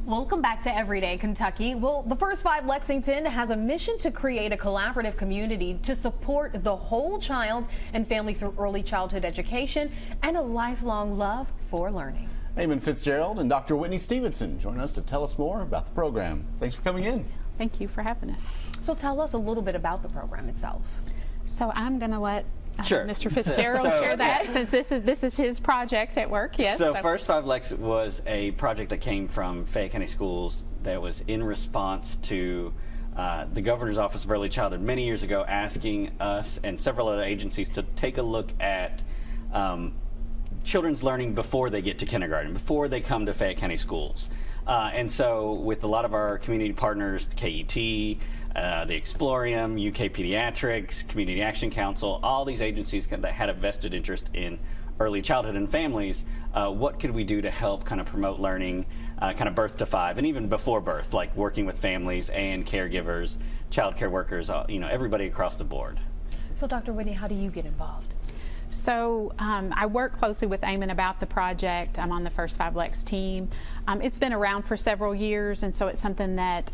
Welcome back to Everyday Kentucky. Well, the First Five Lexington has a mission to create a collaborative community to support the whole child and family through early childhood education and a lifelong love for learning. Eamonn Fitzgerald and Dr. Whitney Stevenson join us to tell us more about the program. Thanks for coming in. Thank you for having us. So tell us a little bit about the program itself. So I'm going to let Sure. Mr. Fitzgerald share that, since this is his project at work. Yes. So First Five Lex was a project that came from Fayette County Schools that was in response to the Governor's Office of Early Childhood many years ago asking us and several other agencies to take a look at children's learning before they get to kindergarten, before they come to Fayette County Schools. And so with a lot of our community partners, the KET, the Explorium, UK Pediatrics, Community Action Council, all these agencies that had a vested interest in early childhood and families, what could we do to help kind of promote learning kind of birth to 5 and even before birth, like working with families and caregivers, child care workers, everybody across the board. So Dr. Whitney, how do you get involved? So I work closely with Eamonn about the project. I'm on the First Five Lex team. It's been around for several years, and so it's something that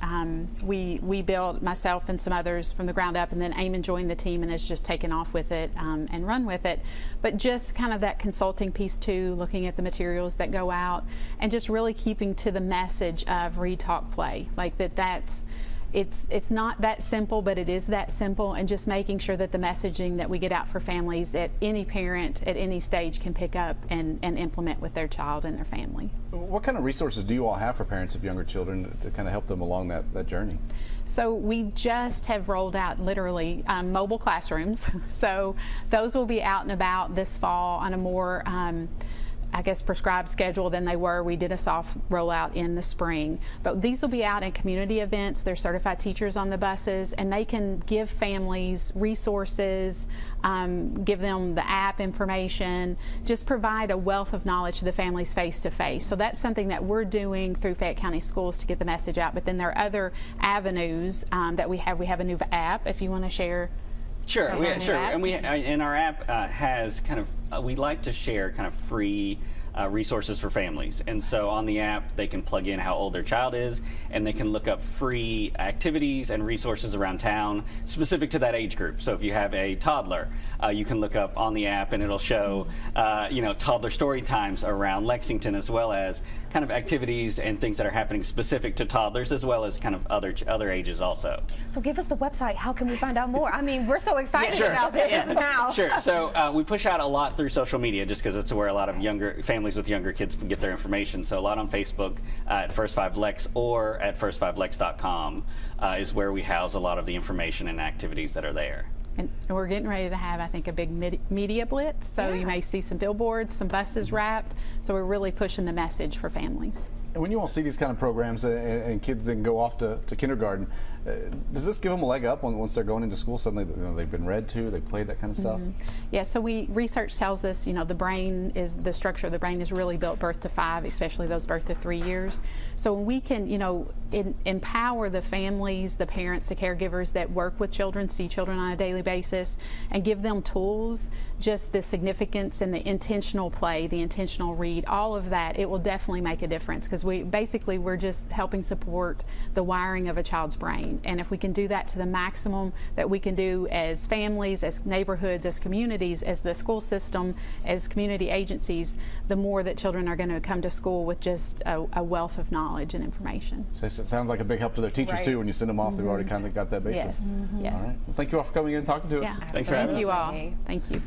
we built, myself and some others, from the ground up, and then Eamonn joined the team and has just taken off with it and run with it. But just kind of that consulting piece too, looking at the materials that go out, and just really keeping to the message of read, talk, play. Like that's it's not that simple, but it is that simple, and just making sure that the messaging that we get out for families that any parent at any stage can pick up and implement with their child and their family. What kind of resources do you all have for parents of younger children to kind of help them along that journey? So we just have rolled out literally mobile classrooms. So those will be out and about this fall on a more I guess prescribed schedule than they were. We did a soft rollout in the spring, but these will be out in community events. They're certified teachers on the buses, and they can give families resources, give them the app information, just provide a wealth of knowledge to the families face to face. So that's something that we're doing through Fayette County Schools to get the message out, but then there are other avenues that we have. We have a new app, if you want to share. Sure, and our app has kind of, we like to share kind of free resources for families. And so on the app, they can plug in how old their child is, and they can look up free activities and resources around town specific to that age group. So if you have a toddler, you can look up on the app and it'll show, toddler story times around Lexington, as well as kind of activities and things that are happening specific to toddlers, as well as kind of other ages also. So give us the website. How can we find out more? I mean, we're so excited about this now. Sure. So we push out a lot through social media, just because it's where a lot of families with younger kids can get their information. So a lot on Facebook at First Five Lex, or at first5lex.com is where we house a lot of the information and activities that are there. And we're getting ready to have, I think, a big media blitz. So you may see some billboards, some buses wrapped. So we're really pushing the message for families. And when you all see these kind of programs and kids then go off to kindergarten, does this give them a leg up once they're going into school? Suddenly, they've been read to, they played that kind of stuff? Yeah, so research tells us, the structure of the brain is really built birth to 5, especially those birth to 3 years. So when we can, empower the families, the parents, the caregivers that work with children, see children on a daily basis, and give them tools, just the significance and the intentional play, the intentional read, all of that, it will definitely make a difference, because we're just helping support the wiring of a child's brain. And if we can do that to the maximum that we can do as families, as neighborhoods, as communities, as the school system, as community agencies, the more that children are going to come to school with just a wealth of knowledge and information. So it sounds like a big help to their teachers too when you send them off. They've already kind of got that basis. Yes. All right. Well, thank you all for coming in and talking to us. Yeah. Thanks for having us. Thank you all. Thank you.